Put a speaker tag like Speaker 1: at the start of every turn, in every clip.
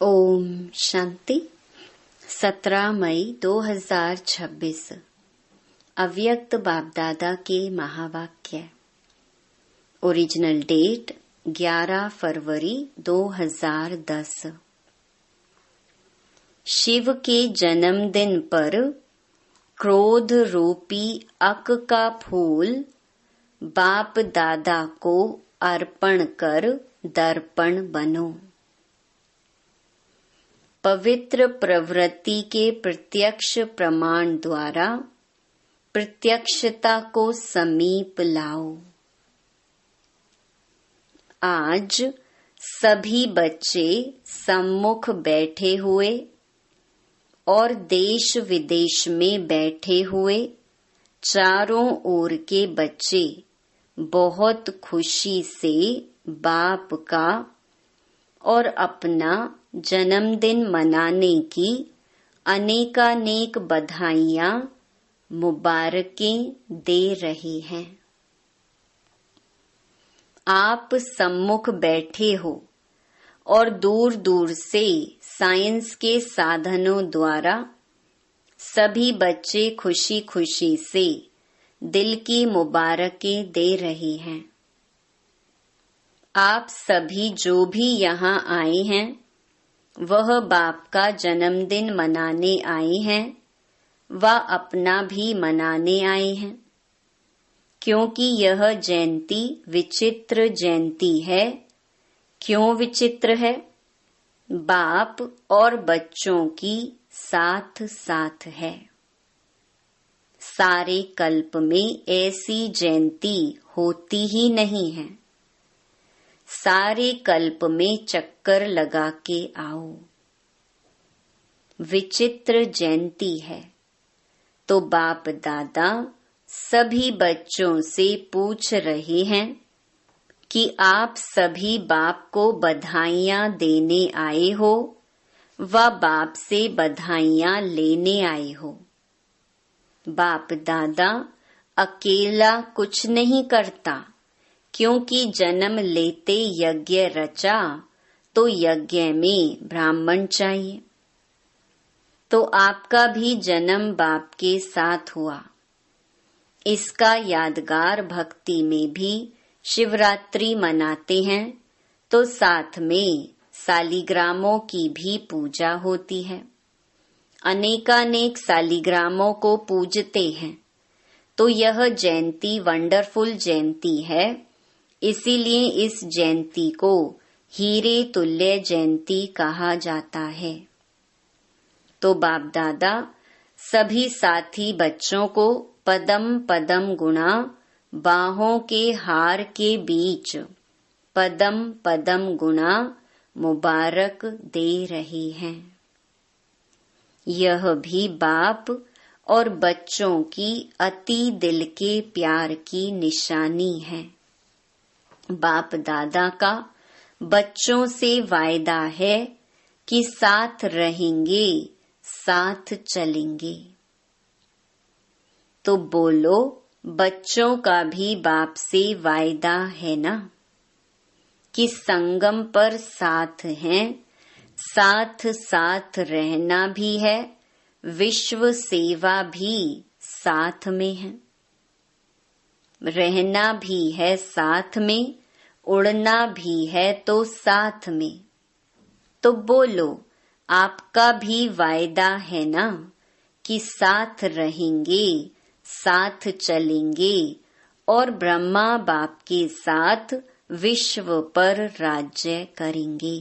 Speaker 1: ओम शांति। 17 मई 2026 अव्यक्त बाप दादा के महावाक्य। ओरिजिनल डेट 11 फरवरी 2010। शिव के जन्मदिन पर क्रोध रूपी अक का फूल बाप दादा को अर्पण कर दर्पण बनो। पवित्र प्रवृत्ति के प्रत्यक्ष प्रमाण द्वारा प्रत्यक्षता को समीप लाओ। आज सभी बच्चे सम्मुख बैठे हुए और देश विदेश में बैठे हुए चारों ओर के बच्चे बहुत खुशी से बाप का और अपना जन्मदिन मनाने की अनेकानेक बधाइयाँ मुबारकें दे रहे हैं। आप सम्मुख बैठे हो और दूर दूर से साइंस के साधनों द्वारा सभी बच्चे खुशी खुशी से दिल की मुबारकें दे रहे हैं। आप सभी जो भी यहाँ आए हैं वह बाप का जन्मदिन मनाने आए हैं व अपना भी मनाने आए हैं, क्योंकि यह जयंती विचित्र जयंती है। क्यों विचित्र है? बाप और बच्चों की साथ साथ है। सारे कल्प में ऐसी जयंती होती ही नहीं है। सारे कल्प में चक्कर लगा के आओ। विचित्र जयंती है तो बाप दादा सभी बच्चों से पूछ रहे हैं कि आप सभी बाप को बधाइयाँ देने आए हो व बाप से बधाइयाँ लेने आए हो। बाप दादा अकेला कुछ नहीं करता, क्योंकि जन्म लेते यज्ञ रचा तो यज्ञ में ब्राह्मण चाहिए। तो आपका भी जन्म बाप के साथ हुआ। इसका यादगार भक्ति में भी शिवरात्रि मनाते हैं तो साथ में सालिग्रामों की भी पूजा होती है। अनेकानेक सालिग्रामों को पूजते हैं तो यह जयंती वंडरफुल जयंती है। इसीलिए इस जयंती को हीरे तुल्य जयंती कहा जाता है। तो बाप दादा सभी साथी बच्चों को पदम पदम गुणा बाहों के हार के बीच पदम पदम गुणा मुबारक दे रहे हैं। यह भी बाप और बच्चों की अति दिल के प्यार की निशानी है। बाप दादा का बच्चों से वायदा है कि साथ रहेंगे, साथ चलेंगे। तो बोलो, बच्चों का भी बाप से वायदा है ना कि संगम पर साथ हैं, साथ साथ रहना भी है, विश्व सेवा भी साथ में है। रहना भी है साथ में, उड़ना भी है तो साथ में। तो बोलो, आपका भी वायदा है ना कि साथ रहेंगे, साथ चलेंगे और ब्रह्मा बाप के साथ विश्व पर राज्य करेंगे।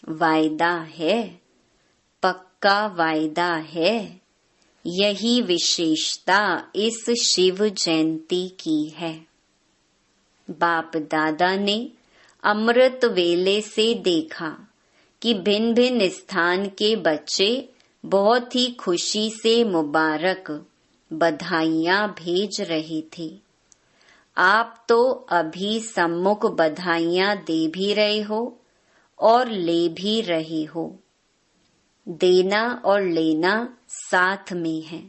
Speaker 1: वायदा है, पक्का वायदा है। यही विशेषता इस शिव जयंती की है। बाप दादा ने अमृत वेले से देखा कि भिन्न भिन्न स्थान के बच्चे बहुत ही खुशी से मुबारक बधाइयाँ भेज रहे थे। आप तो अभी सम्मुख बधाइयाँ दे भी रहे हो और ले भी रहे हो। देना और लेना साथ में है।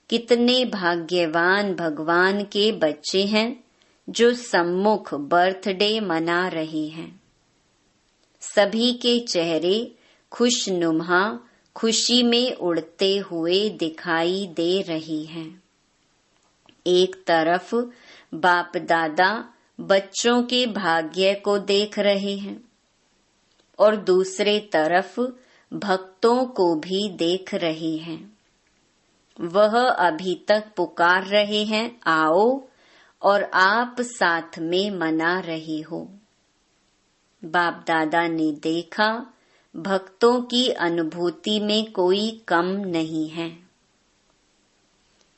Speaker 1: कितने भाग्यवान भगवान के बच्चे हैं जो सम्मुख बर्थडे मना रहे हैं। सभी के चेहरे खुशनुमा खुशी में उड़ते हुए दिखाई दे रही हैं। एक तरफ बाप दादा बच्चों के भाग्य को देख रहे हैं और दूसरे तरफ भक्तों को भी देख रहे हैं। वह अभी तक पुकार रहे हैं, आओ, और आप साथ में मना रहे हो। बाप दादा ने देखा भक्तों की अनुभूति में कोई कम नहीं है।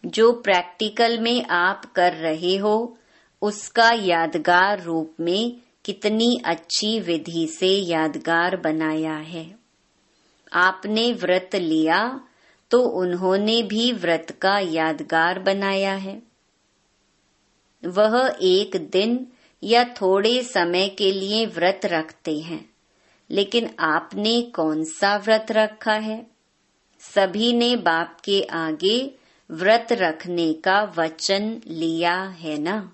Speaker 1: जो प्रैक्टिकल में आप कर रहे हो उसका यादगार रूप में कितनी अच्छी विधि से यादगार बनाया है। आपने व्रत लिया तो उन्होंने भी व्रत का यादगार बनाया है। वह एक दिन या थोड़े समय के लिए व्रत रखते हैं, लेकिन आपने कौन सा व्रत रखा है? सभी ने बाप के आगे व्रत रखने का वचन लिया है ना।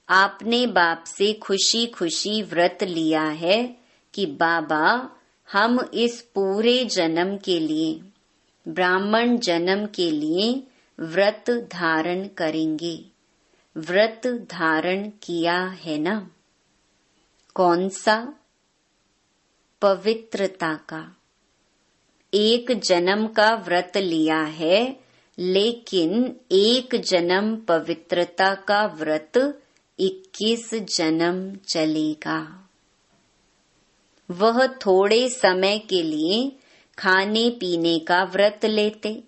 Speaker 1: आपने बाप से खुशी खुशी व्रत लिया है कि बाबा, हम इस पूरे जन्म के लिए, ब्राह्मण जन्म के लिए व्रत धारण करेंगे। व्रत धारण किया है ना। कौन सा? पवित्रता का। एक जन्म का व्रत लिया है, लेकिन एक जन्म पवित्रता का व्रत 21 जन्म चलेगा। वह थोड़े समय के लिए खाने पीने का व्रत लेते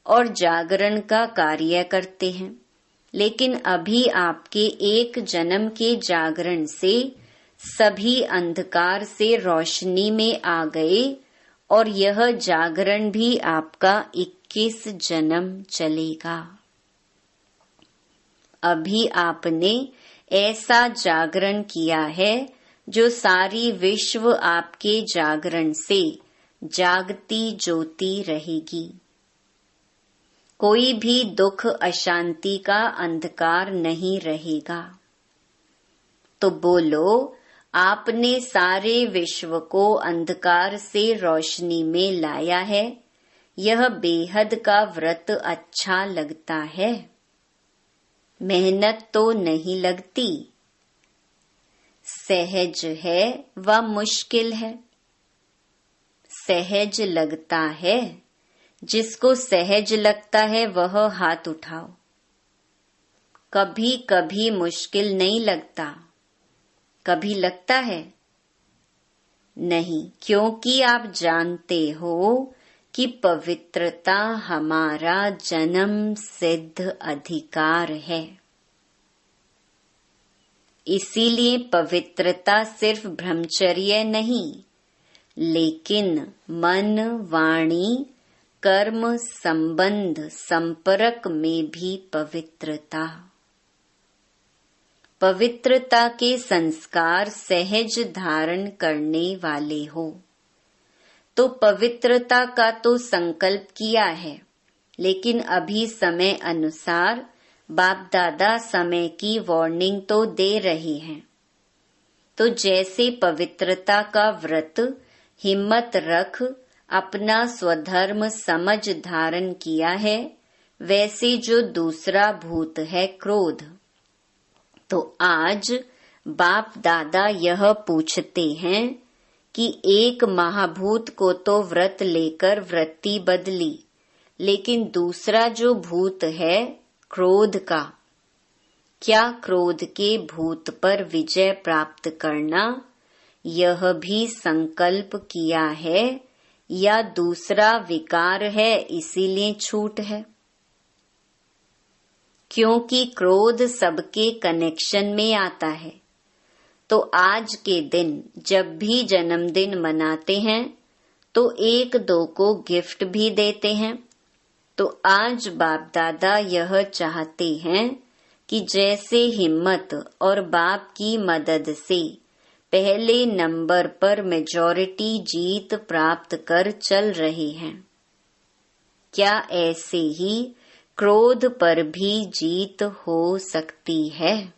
Speaker 1: और जागरण का कार्य करते हैं, लेकिन अभी आपके एक जन्म के जागरण से सभी अंधकार से रोशनी में आ गए और यह जागरण भी आपका 21 जन्म चलेगा। अभी आपने ऐसा जागरण किया है जो सारी विश्व आपके जागरण से जागती ज्योति रहेगी। कोई भी दुख अशांति का अंधकार नहीं रहेगा। तो बोलो, आपने सारे विश्व को अंधकार से रोशनी में लाया है। यह बेहद का व्रत अच्छा लगता है। मेहनत तो नहीं लगती। सहज है व मुश्किल है। सहज लगता है। जिसको सहज लगता है वह हाथ उठाओ। कभी कभी मुश्किल नहीं लगता। कभी लगता है? नहीं, क्योंकि आप जानते हो कि पवित्रता हमारा जन्म सिद्ध अधिकार है। इसीलिए पवित्रता सिर्फ ब्रह्मचर्य नहीं, लेकिन मन, वाणी, कर्म, संबंध, संपर्क में भी पवित्रता। पवित्रता के संस्कार सहज धारण करने वाले हो। तो पवित्रता का तो संकल्प किया है, लेकिन अभी समय अनुसार बाप दादा समय की वार्निंग तो दे रहे हैं। तो जैसे पवित्रता का व्रत हिम्मत रख अपना स्वधर्म समझ धारण किया है, वैसे जो दूसरा भूत है क्रोध, तो आज बाप दादा यह पूछते हैं कि एक महाभूत को तो व्रत लेकर वृत्ति बदली, लेकिन दूसरा जो भूत है क्रोध का, क्या क्रोध के भूत पर विजय प्राप्त करना यह भी संकल्प किया है या दूसरा विकार है इसीलिए छूट है? क्योंकि क्रोध सबके कनेक्शन में आता है। तो आज के दिन जब भी जन्मदिन मनाते हैं तो एक दो को गिफ्ट भी देते हैं। तो आज बाप दादा यह चाहते हैं कि जैसे हिम्मत और बाप की मदद से पहले नंबर पर मेजॉरिटी जीत प्राप्त कर चल रहे हैं, क्या ऐसे ही क्रोध पर भी जीत हो सकती है?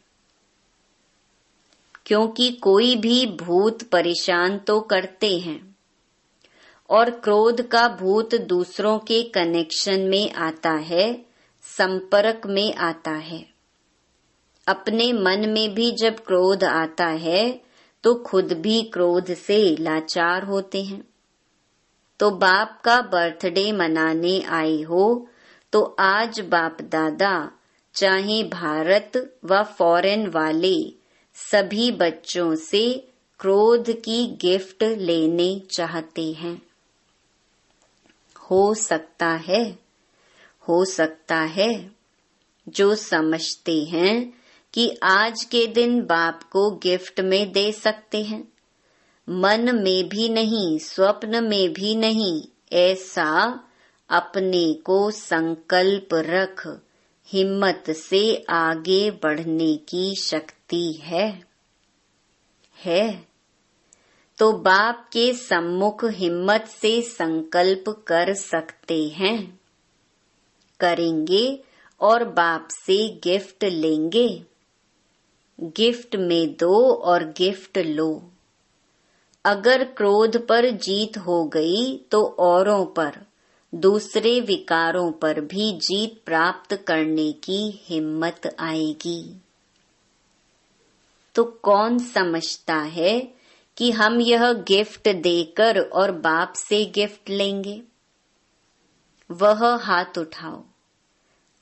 Speaker 1: क्योंकि कोई भी भूत परेशान तो करते हैं और क्रोध का भूत दूसरों के कनेक्शन में आता है, संपर्क में आता है। अपने मन में भी जब क्रोध आता है तो खुद भी क्रोध से लाचार होते हैं। तो बाप का बर्थडे मनाने आए हो तो आज बाप दादा चाहे भारत व फॉरेन वाले सभी बच्चों से क्रोध की गिफ्ट लेने चाहते हैं। हो सकता है जो समझते हैं कि आज के दिन बाप को गिफ्ट में दे सकते हैं, मन में भी नहीं, स्वप्न में भी नहीं, ऐसा अपने को संकल्प रख हिम्मत से आगे बढ़ने की शक्ति है। तो बाप के सम्मुख हिम्मत से संकल्प कर सकते हैं, करेंगे और बाप से गिफ्ट लेंगे। गिफ्ट में दो और गिफ्ट लो। अगर क्रोध पर जीत हो गई तो औरों पर, दूसरे विकारों पर भी जीत प्राप्त करने की हिम्मत आएगी। तो कौन समझता है कि हम यह गिफ्ट देकर और बाप से गिफ्ट लेंगे? वह हाथ उठाओ।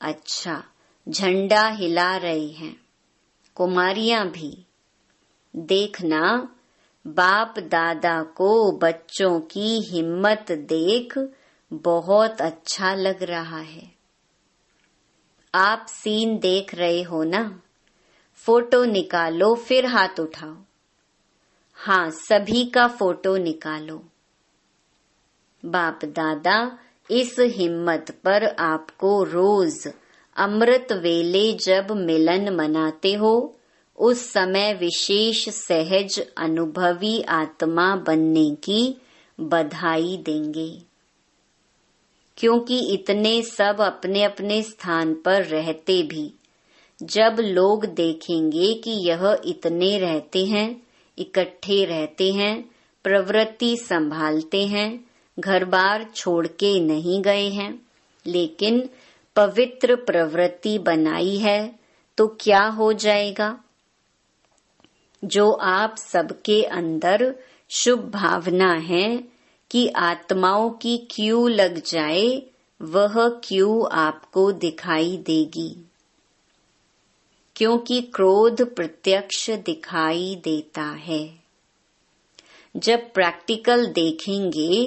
Speaker 1: अच्छा, झंडा हिला रहे हैं कुमारियां भी। देखना, बाप दादा को बच्चों की हिम्मत देख बहुत अच्छा लग रहा है। आप सीन देख रहे हो ना? फोटो निकालो फिर हाथ उठाओ। हाँ, सभी का फोटो निकालो। बाप दादा इस हिम्मत पर आपको रोज अमृत वेले जब मिलन मनाते हो, उस समय विशेष सहज अनुभवी आत्मा बनने की बधाई देंगे। क्योंकि इतने सब अपने अपने स्थान पर रहते भी जब लोग देखेंगे कि यह इतने रहते हैं, इकट्ठे रहते हैं, प्रवृत्ति संभालते हैं, घर बार छोड़ के नहीं गए हैं, लेकिन पवित्र प्रवृत्ति बनाई है, तो क्या हो जाएगा? जो आप सबके अंदर शुभ भावना है कि आत्माओं की क्यू लग जाए, वह क्यू आपको दिखाई देगी। क्योंकि क्रोध प्रत्यक्ष दिखाई देता है। जब प्रैक्टिकल देखेंगे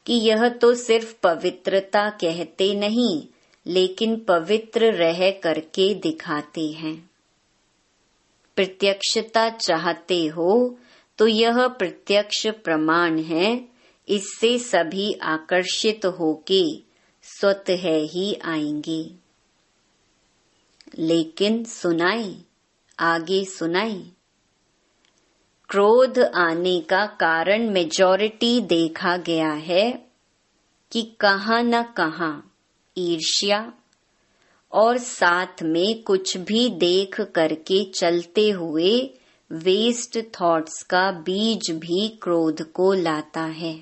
Speaker 1: कि यह तो सिर्फ पवित्रता कहते नहीं, लेकिन पवित्र रह करके दिखाते हैं। प्रत्यक्षता चाहते हो तो यह प्रत्यक्ष प्रमाण है, इससे सभी आकर्षित होके स्वतः ही आएंगे। लेकिन आगे सुनाए। क्रोध आने का कारण मेजॉरिटी देखा गया है कि कहाँ न कहाँ ईर्ष्या और साथ में कुछ भी देख करके चलते हुए वेस्ट थॉट्स का बीज भी क्रोध को लाता है।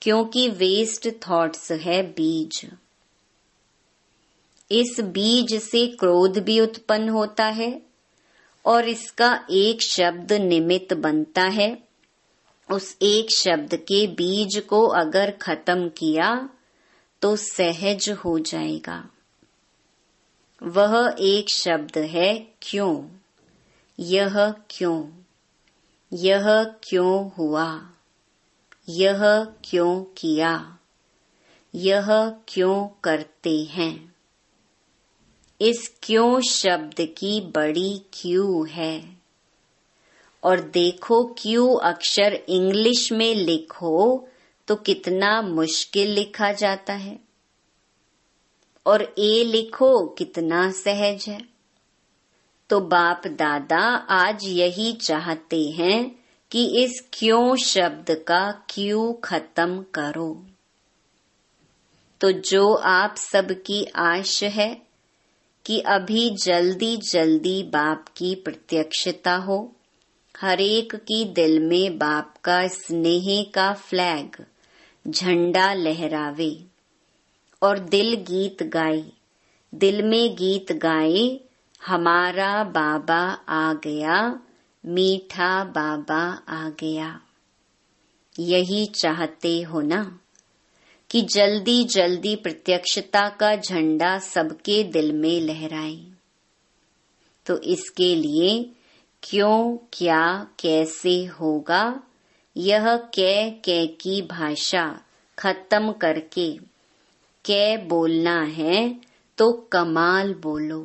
Speaker 1: क्योंकि वेस्ट थॉट्स है बीज। इस बीज से क्रोध भी उत्पन्न होता है और इसका एक शब्द निमित्त बनता है। उस एक शब्द के बीज को अगर खत्म किया तो सहज हो जाएगा। वह एक शब्द है क्यों। यह क्यों, यह क्यों हुआ, यह क्यों किया, यह क्यों करते हैं। इस क्यों शब्द की बड़ी क्यू है। और देखो क्यू अक्षर इंग्लिश में लिखो तो कितना मुश्किल लिखा जाता है, और ए लिखो कितना सहज है। तो बाप दादा आज यही चाहते हैं कि इस क्यों शब्द का क्यू खत्म करो। तो जो आप सबकी आश है कि अभी जल्दी जल्दी बाप की प्रत्यक्षता हो, हर एक की दिल में बाप का स्नेह का फ्लैग झंडा लहरावे और दिल गीत गाए, दिल में गीत गाए, हमारा बाबा आ गया, मीठा बाबा आ गया। यही चाहते हो ना कि जल्दी जल्दी प्रत्यक्षता का झंडा सबके दिल में लहराए। तो इसके लिए क्यों, क्या, कैसे होगा, यह कै की भाषा खत्म करके कै बोलना है तो कमाल बोलो।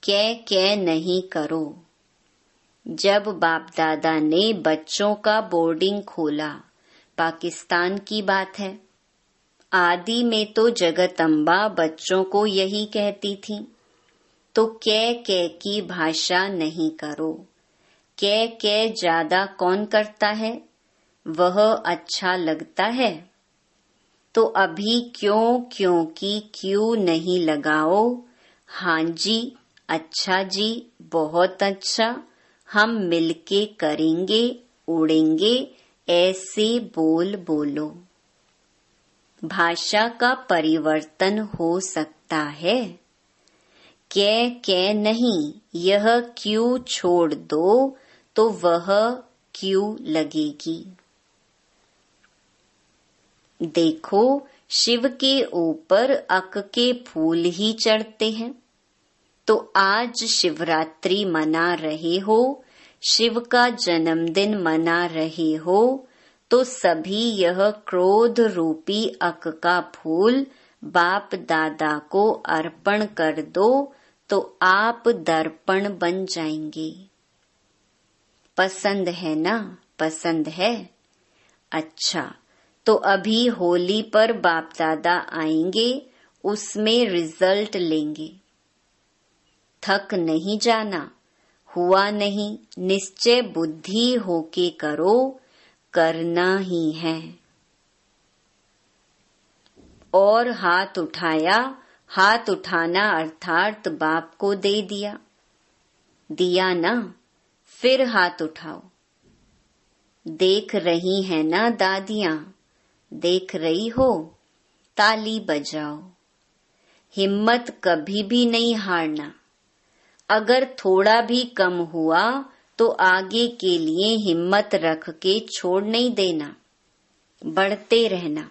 Speaker 1: कै नहीं करो। जब बाप दादा ने बच्चों का बोर्डिंग खोला, पाकिस्तान की बात है, आदि में तो जगदम्बा बच्चों को यही कहती थी, तो कै की भाषा नहीं करो। कै ज्यादा कौन करता है, वह अच्छा लगता है। तो अभी क्यों की क्यों नहीं लगाओ। हाँ जी, अच्छा जी, बहुत अच्छा, हम मिलके करेंगे, उड़ेंगे, ऐसे बोलो। भाषा का परिवर्तन हो सकता है। कै नहीं, यह क्यों छोड़ दो तो वह क्यों लगेगी। देखो, शिव के ऊपर अक के फूल ही चढ़ते हैं। तो आज शिवरात्रि मना रहे हो, शिव का जन्मदिन मना रहे हो, तो सभी यह क्रोध रूपी अक का फूल बाप दादा को अर्पण कर दो, तो आप दर्पण बन जाएंगे। पसंद है ना, पसंद है? अच्छा, तो अभी होली पर बाप दादा आएंगे, उसमें रिजल्ट लेंगे। थक नहीं जाना, हुआ नहीं, निश्चय बुद्धि होके करो, करना ही है। और हाथ उठाया, हाथ उठाना अर्थात बाप को दे दिया ना, फिर हाथ उठाओ। देख रही हैं ना दादियां, देख रही हो, ताली बजाओ। हिम्मत कभी भी नहीं हारना। अगर थोड़ा भी कम हुआ तो आगे के लिए हिम्मत रख के छोड़ नहीं देना, बढ़ते रहना।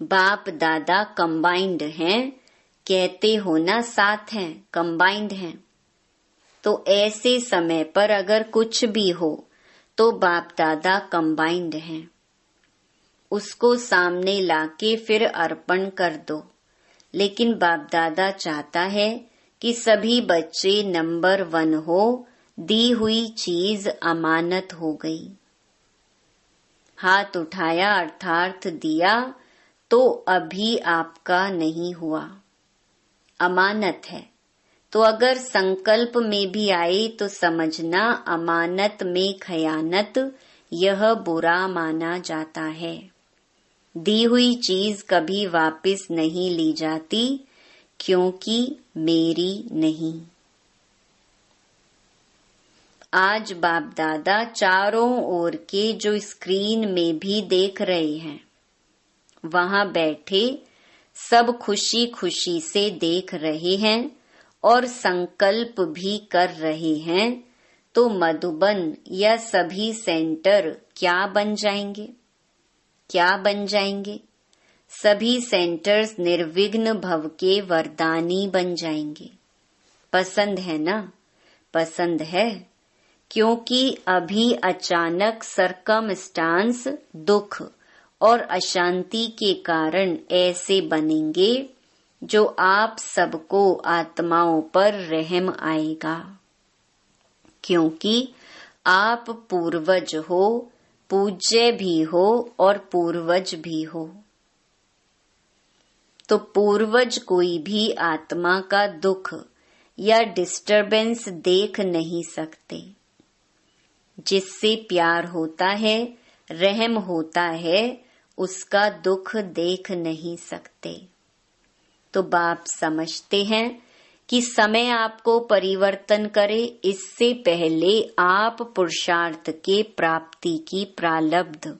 Speaker 1: बाप दादा कंबाइंड हैं, कहते हो ना साथ हैं, कंबाइंड हैं। तो ऐसे समय पर अगर कुछ भी हो तो बाप दादा कंबाइंड हैं, उसको सामने लाके फिर अर्पण कर दो। लेकिन बाप दादा चाहता है कि सभी बच्चे नंबर 1 हो, दी हुई चीज अमानत हो गई। हाथ उठाया अर्थात दिया, तो अभी आपका नहीं हुआ, अमानत है। तो अगर संकल्प में भी आए तो समझना अमानत में खयानत, यह बुरा माना जाता है। दी हुई चीज कभी वापस नहीं ली जाती, क्योंकि मेरी नहीं। आज बाप दादा चारों ओर के जो स्क्रीन में भी देख रहे हैं, वहां बैठे सब खुशी खुशी से देख रहे हैं और संकल्प भी कर रहे हैं। तो मधुबन या सभी सेंटर क्या बन जाएंगे, क्या बन जाएंगे? सभी सेंटर्स निर्विघ्न भव के वरदानी बन जाएंगे। पसंद है ना, पसंद है? क्योंकि अभी अचानक सरकमस्टांस, दुख और अशांति के कारण ऐसे बनेंगे जो आप सबको आत्माओं पर रहम आएगा। क्योंकि आप पूर्वज हो, पूज्य भी हो और पूर्वज भी हो। तो पूर्वज कोई भी आत्मा का दुख या डिस्टरबेंस देख नहीं सकते। जिससे प्यार होता है, रहम होता है, उसका दुख देख नहीं सकते। तो बाप समझते हैं कि समय आपको परिवर्तन करे, इससे पहले आप पुरुषार्थ के प्राप्ति की प्रारब्ध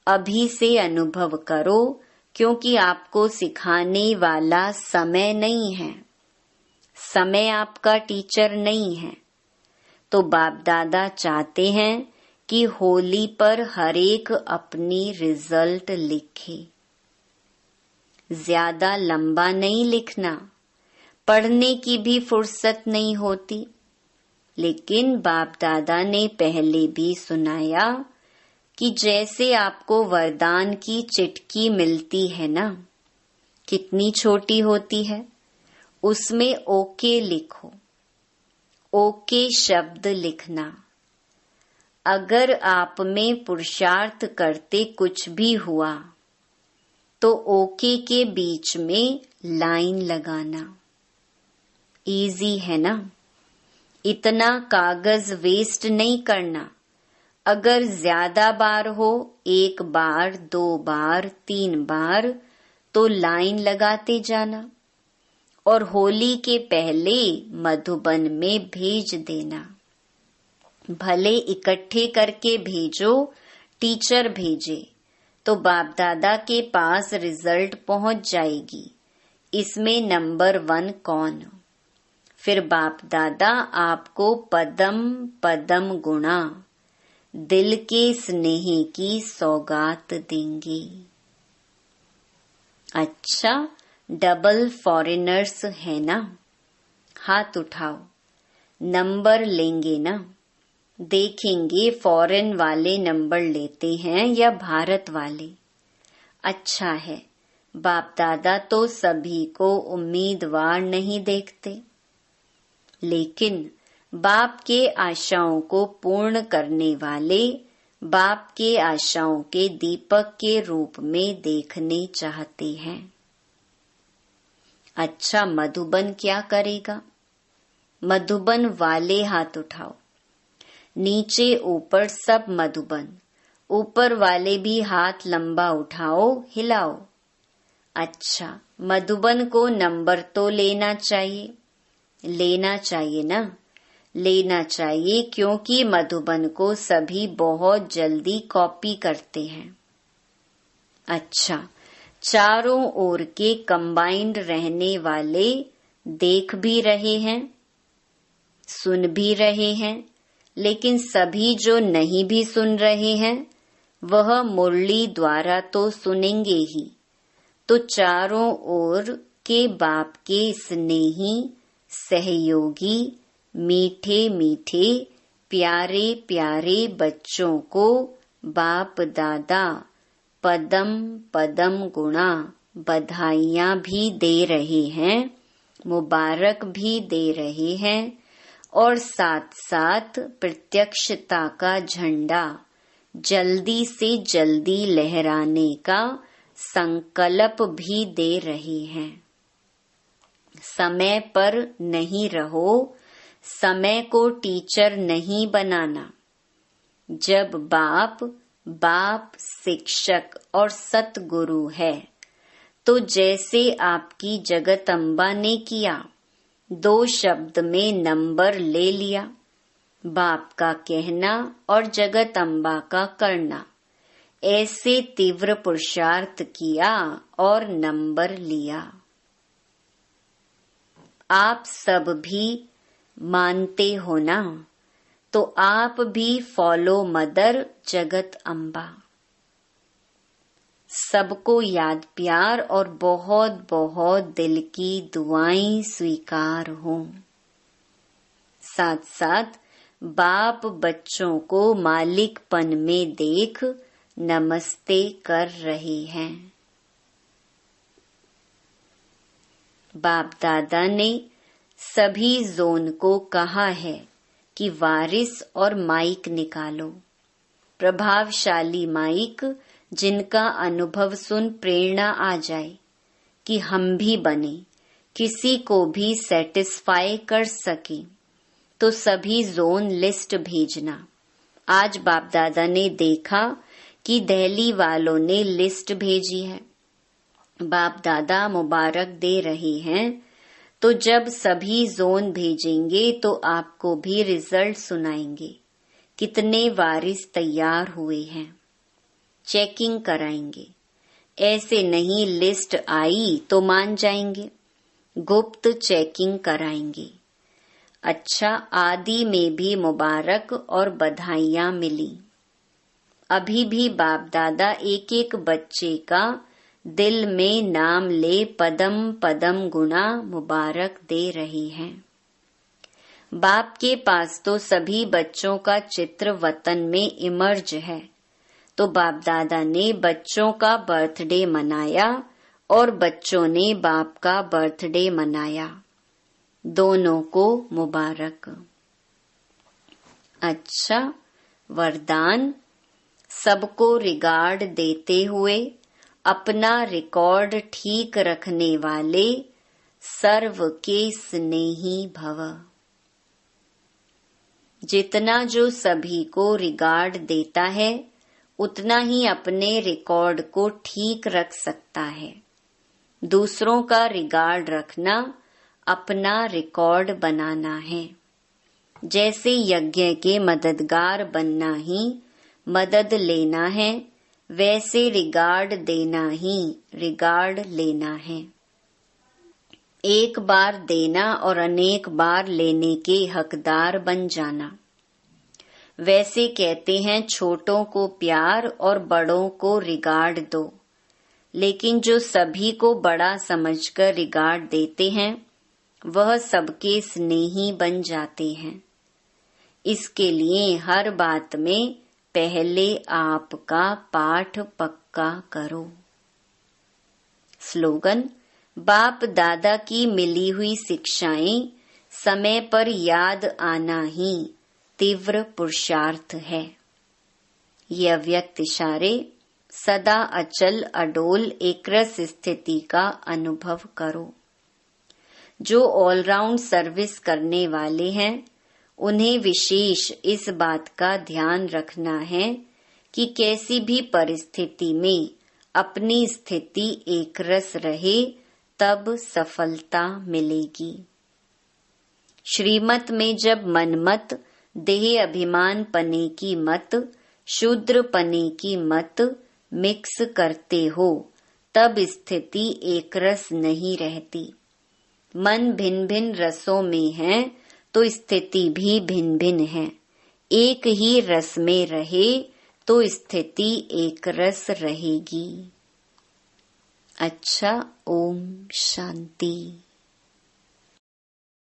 Speaker 1: अभी से अनुभव करो, क्योंकि आपको सिखाने वाला समय नहीं है, समय आपका टीचर नहीं है। तो बाप दादा चाहते हैं कि होली पर हर एक अपनी रिजल्ट लिखे। ज्यादा लंबा नहीं लिखना, पढ़ने की भी फुर्सत नहीं होती, लेकिन बाप दादा ने पहले भी सुनाया कि जैसे आपको वरदान की चिटकी मिलती है ना, कितनी छोटी होती है, उसमें ओके लिखो, ओके शब्द लिखना। अगर आप में पुरुषार्थ करते कुछ भी हुआ तो ओके के बीच में लाइन लगाना। इजी है ना, इतना कागज वेस्ट नहीं करना। अगर ज्यादा बार हो, 1 बार 2 बार 3 बार, तो लाइन लगाते जाना और होली के पहले मधुबन में भेज देना। भले इकट्ठे करके भेजो, टीचर भेजे तो बाप दादा के पास रिजल्ट पहुंच जाएगी। इसमें नंबर 1 कौन? फिर बाप दादा आपको पदम पदम गुणा दिल के स्नेह की सौगात देंगे। अच्छा, डबल फॉरेनर्स है ना? हाथ उठाओ, नंबर लेंगे ना? देखेंगे फॉरेन वाले नंबर लेते हैं या भारत वाले। अच्छा है, बाप दादा तो सभी को उम्मीदवार नहीं देखते, लेकिन बाप के आशाओं को पूर्ण करने वाले बाप के आशाओं के दीपक के रूप में देखने चाहते हैं। अच्छा, मधुबन क्या करेगा? मधुबन वाले हाथ उठाओ, नीचे ऊपर सब मधुबन। ऊपर वाले भी हाथ लंबा उठाओ, हिलाओ। अच्छा, मधुबन को नंबर तो लेना चाहिए, लेना चाहिए ना? लेना चाहिए, क्योंकि मधुबन को सभी बहुत जल्दी कॉपी करते हैं। अच्छा, चारों ओर के कंबाइंड रहने वाले देख भी रहे हैं, सुन भी रहे हैं, लेकिन सभी जो नहीं भी सुन रहे हैं वह मुरली द्वारा तो सुनेंगे ही। तो चारों ओर के बाप के स्नेही सहयोगी मीठे मीठे प्यारे प्यारे बच्चों को बाप दादा पदम पदम गुणा बधाइयां भी दे रहे हैं, मुबारक भी दे रहे हैं, और साथ साथ प्रत्यक्षता का झंडा जल्दी से जल्दी लहराने का संकल्प भी दे रहे हैं। समय पर नहीं रहो, समय को टीचर नहीं बनाना। जब बाप शिक्षक और सतगुरु है, तो जैसे आपकी जगदम्बा ने किया, 2 शब्द में नंबर ले लिया। बाप का कहना और जगदम्बा का करना, ऐसे तीव्र पुरुषार्थ किया और नंबर लिया। आप सब भी मानते हो ना? तो आप भी फॉलो मदर जगत अम्बा। सबको याद प्यार और बहुत बहुत दिल की दुआएं स्वीकार हो। साथ साथ बाप बच्चों को मालिकपन में देख नमस्ते कर रहे हैं। बाप दादा ने सभी जोन को कहा है कि वारिस और माइक निकालो। प्रभावशाली माइक जिनका अनुभव सुन प्रेरणा आ जाए कि हम भी बने, किसी को भी सेटिस्फाई कर सके, तो सभी जोन लिस्ट भेजना। आज बाप दादा ने देखा कि दिल्ली वालों ने लिस्ट भेजी है। बाप दादा मुबारक दे रहे हैं, तो जब सभी जोन भेजेंगे तो आपको भी रिजल्ट सुनाएंगे, कितने वारिस तैयार हुए हैं। चेकिंग कराएंगे, ऐसे नहीं लिस्ट आई तो मान जाएंगे, गुप्त चेकिंग कराएंगे। अच्छा, आदि में भी मुबारक और बधाइयां मिली। अभी भी बाप दादा एक एक बच्चे का दिल में नाम ले पदम पदम गुणा मुबारक दे रही हैं। बाप के पास तो सभी बच्चों का चित्र वतन में इमर्ज है, तो बाप दादा ने बच्चों का बर्थडे मनाया और बच्चों ने बाप का बर्थडे मनाया। दोनों को मुबारक। अच्छा, वरदान। सबको रिगार्ड देते हुए अपना रिकॉर्ड ठीक रखने वाले सर्व के स्नेही भव। जितना जो सभी को रिगार्ड देता है उतना ही अपने रिकॉर्ड को ठीक रख सकता है। दूसरों का रिगार्ड रखना अपना रिकॉर्ड बनाना है। जैसे यज्ञ के मददगार बनना ही मदद लेना है, वैसे रिगार्ड देना ही रिगार्ड लेना है। एक बार देना और अनेक बार लेने के हकदार बन जाना। वैसे कहते हैं छोटों को प्यार और बड़ों को रिगार्ड दो, लेकिन जो सभी को बड़ा समझकर रिगार्ड देते हैं वह सबके स्नेही बन जाते हैं। इसके लिए हर बात में पहले आपका पाठ पक्का करो। स्लोगन। बाप दादा की मिली हुई शिक्षाएं समय पर याद आना ही तीव्र पुरुषार्थ है। ये अव्यक्त इशारे सदा अचल अडोल एकरस स्थिति का अनुभव करो। जो ऑलराउंड सर्विस करने वाले हैं उन्हें विशेष इस बात का ध्यान रखना है कि कैसी भी परिस्थिति में अपनी स्थिति एकरस रहे, तब सफलता मिलेगी। श्रीमत में जब मनमत, देह अभिमान पने की मत, शूद्र पने की मत मिक्स करते हो तब स्थिति एकरस नहीं रहती। मन भिन्न भिन्न रसों में है तो स्थिति भी भिन्न भिन्न है। एक ही रस में रहे तो स्थिति एक रस रहेगी। अच्छा, ओम शांति।